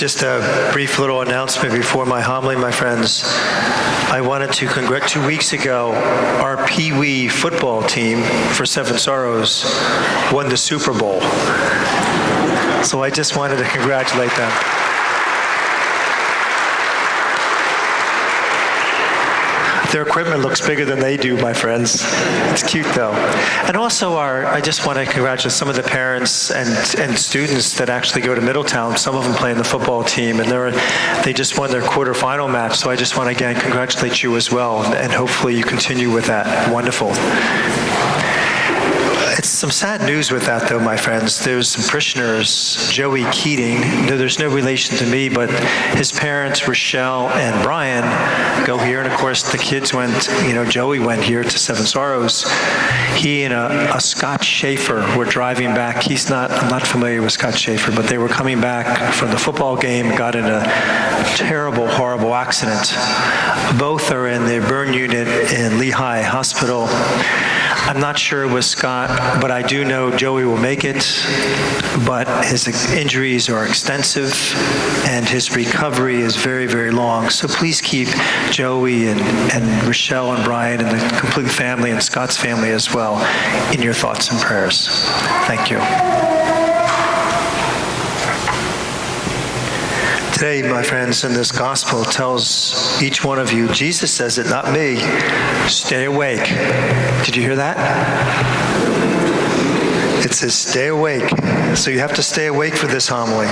Just a brief little announcement before my homily, my friends. I wanted to congratulate, 2 weeks ago, our Pee Wee football team for Seven Sorrows won the Super Bowl. So I just wanted to congratulate them. Their equipment looks bigger than they do, my friends. It's cute, though. And also, I just want to congratulate some of the parents and students that actually go to Middletown. Some of them play in the football team, and they just won their quarterfinal match. So I just want to, again, congratulate you as well, and hopefully you continue with that. Wonderful. It's some sad news with that, though, my friends. There's some parishioners, Joey Keating. There's no relation to me, but his parents, Rochelle and Brian, go here. And, of course, the kids went, Joey went here to Seven Sorrows. He and a Scott Schaefer were driving back. I'm not familiar with Scott Schaefer, but they were coming back from the football game and got in a terrible, horrible accident. Both are in the burn unit in Lehigh Hospital. I'm not sure it was Scott, but I do know Joey will make it, but his injuries are extensive and his recovery is very, very long. So please keep Joey and Rochelle and Brian and the complete family and Scott's family as well in your thoughts and prayers. Thank you. Today, my friends, in this gospel tells each one of you, Jesus says it, not me, stay awake. Did you hear that? It says stay awake. So you have to stay awake for this homily.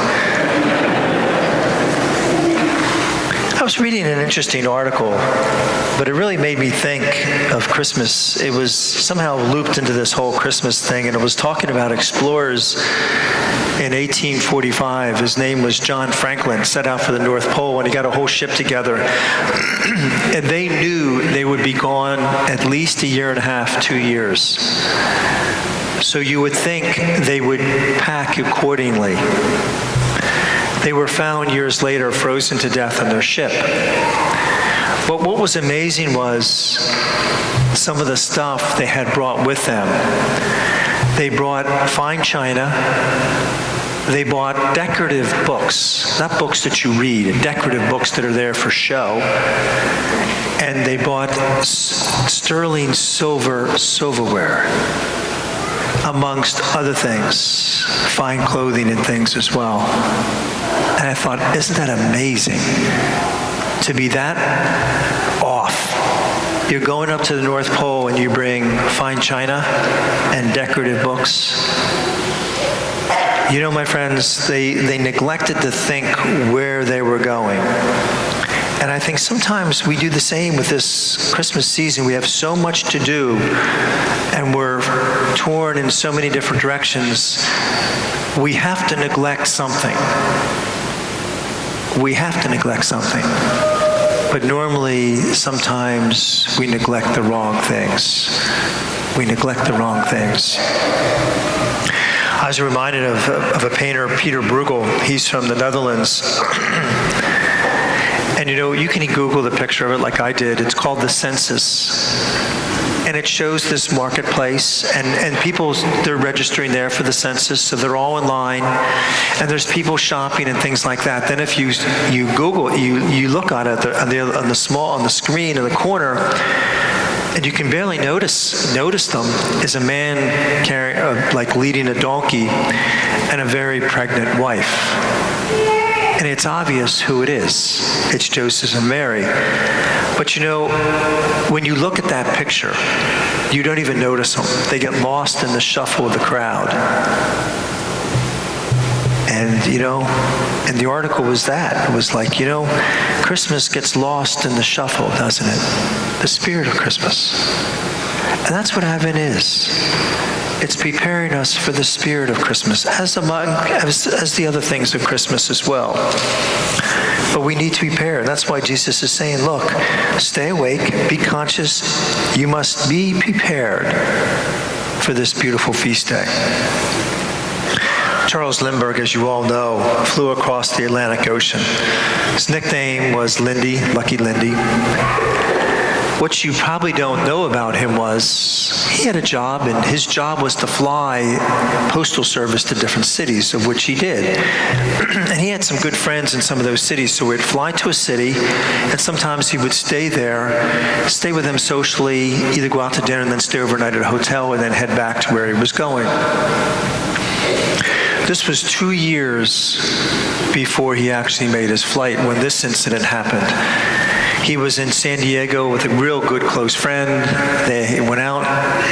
I was reading an interesting article, but it really made me think of Christmas. It was somehow looped into this whole Christmas thing, and it was talking about explorers in 1845. His name was John Franklin, set out for the North Pole, and he got a whole ship together. And they knew they would be gone at least a year and a half, 2 years. So you would think they would pack accordingly. They were found years later frozen to death on their ship. But what was amazing was some of the stuff they had brought with them. They brought fine china. They bought decorative books, not books that you read, decorative books that are there for show. And they bought sterling silverware, amongst other things, fine clothing and things as well. And I thought, isn't that amazing to be that off? You're going up to the North Pole and you bring fine china and decorative books. My friends, they neglected to think where they were going. And I think sometimes we do the same with this Christmas season. We have so much to do, and we're torn in so many different directions. We have to neglect something. We have to neglect something. But normally, sometimes we neglect the wrong things. We neglect the wrong things. I was reminded of a painter, Peter Bruegel. He's from the Netherlands. And you can Google the picture of it like I did. It's called The Census. And it shows this marketplace, and people, they're registering there for the census, so they're all in line, and there's people shopping and things like that. Then if you Google, you look on it on the screen in the corner, and you can barely notice them, is a man leading a donkey and a very pregnant wife. And it's obvious who it is. It's Joseph and Mary. But when you look at that picture, you don't even notice them. They get lost in the shuffle of the crowd. And the article was that. It was like, Christmas gets lost in the shuffle, doesn't it? The spirit of Christmas. And that's what Advent is. It's preparing us for the spirit of Christmas, as the other things of Christmas as well. But we need to prepare. That's why Jesus is saying, look, stay awake, be conscious. You must be prepared for this beautiful feast day. Charles Lindbergh, as you all know, flew across the Atlantic Ocean. His nickname was Lindy, Lucky Lindy. What you probably don't know about him was he had a job, and his job was to fly postal service to different cities, of which he did. And he had some good friends in some of those cities, so he'd fly to a city, and sometimes he would stay there, stay with them socially, either go out to dinner and then stay overnight at a hotel, and then head back to where he was going. This was 2 years before he actually made his flight when this incident happened. He was in San Diego with a real good close friend. They went out,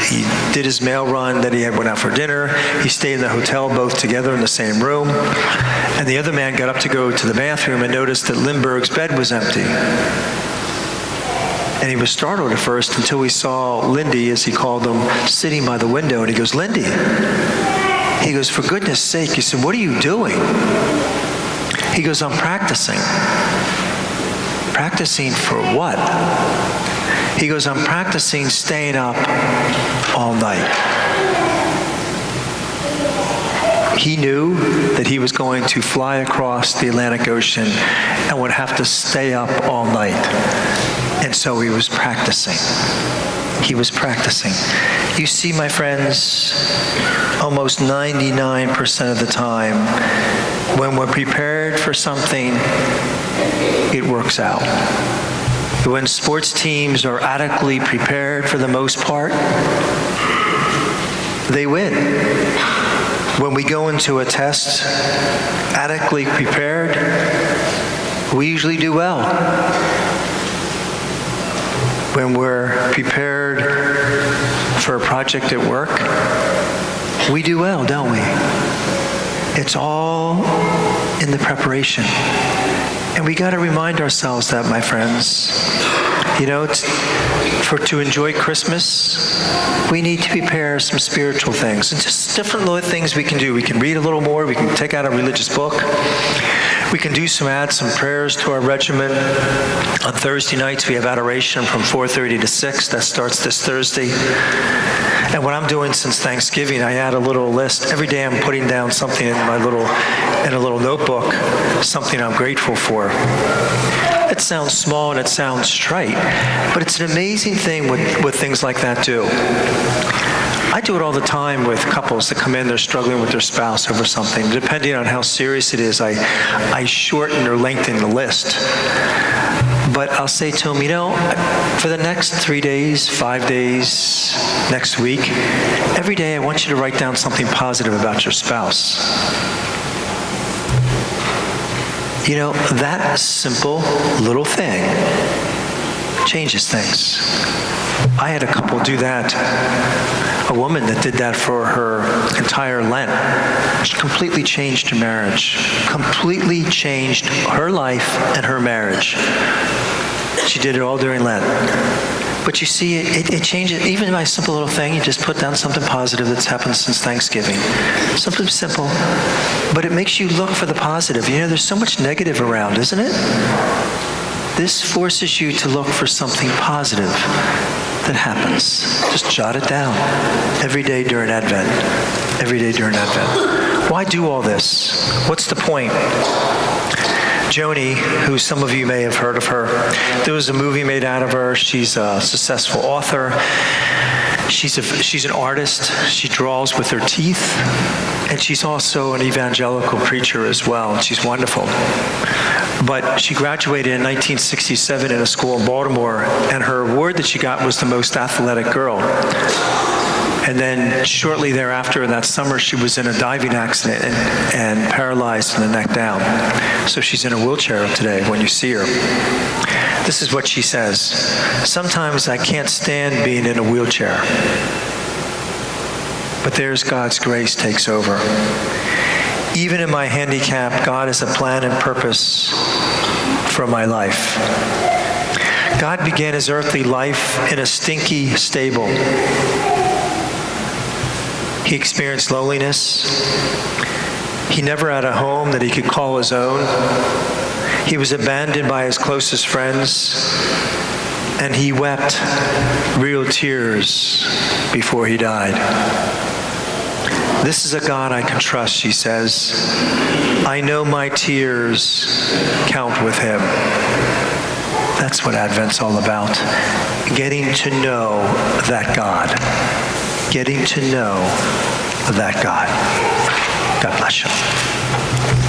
he did his mail run, then he went out for dinner. He stayed in the hotel, both together in the same room. And the other man got up to go to the bathroom and noticed that Lindbergh's bed was empty. And he was startled at first until he saw Lindy, as he called him, sitting by the window. And he goes, "Lindy." He goes, "For goodness sake." He said, "What are you doing?" He goes, "I'm practicing." "Practicing for what?" He goes, "I'm practicing staying up all night." He knew that he was going to fly across the Atlantic Ocean and would have to stay up all night. And so he was practicing. He was practicing. You see, my friends, almost 99% of the time, when we're prepared for something, it works out. When sports teams are adequately prepared for the most part, they win. When we go into a test adequately prepared, we usually do well. When we're prepared for a project at work, we do well, don't we? It's all in the preparation. And we got to remind ourselves that, my friends. You know, to enjoy Christmas, we need to prepare some spiritual things. And just different little things we can do. We can read a little more. We can take out a religious book. We can add some prayers to our regimen. On Thursday nights, we have adoration from 4:30 to 6. That starts this Thursday. And what I'm doing since Thanksgiving, I add a little list. Every day I'm putting down something in a little notebook, something I'm grateful for. It sounds small and it sounds trite, but it's an amazing thing what things like that do. I do it all the time with couples that come in, they're struggling with their spouse over something. Depending on how serious it is, I shorten or lengthen the list. But I'll say to them, you know, for the next 3 days, 5 days, next week, every day I want you to write down something positive about your spouse. You know, that simple little thing changes things. I had a couple do that. A woman that did that for her entire Lent. She completely changed her marriage. Completely changed her life and her marriage. She did it all during Lent. But you see, it changes, even by a simple little thing, you just put down something positive that's happened since Thanksgiving. Something simple, but it makes you look for the positive. You know, there's so much negative around, isn't it? This forces you to look for something positive that happens. Just jot it down every day during Advent. Every day during Advent. Why do all this? What's the point? Joni, who some of you may have heard of her, there was a movie made out of her. She's a successful author. She's an artist. She draws with her teeth. And she's also an evangelical preacher as well. She's wonderful. But she graduated in 1967 in a school in Baltimore, and her award that she got was the most athletic girl. And then shortly thereafter, that summer, she was in a diving accident and paralyzed from the neck down. So she's in a wheelchair today when you see her. This is what she says. Sometimes I can't stand being in a wheelchair. But there's God's grace takes over. Even in my handicap, God has a plan and purpose for my life. God began his earthly life in a stinky stable. He experienced loneliness. He never had a home that he could call his own. He was abandoned by his closest friends, and he wept real tears before he died. This is a God I can trust, she says. I know my tears count with him. That's what Advent's all about. Getting to know that God. Getting to know that God. God bless you.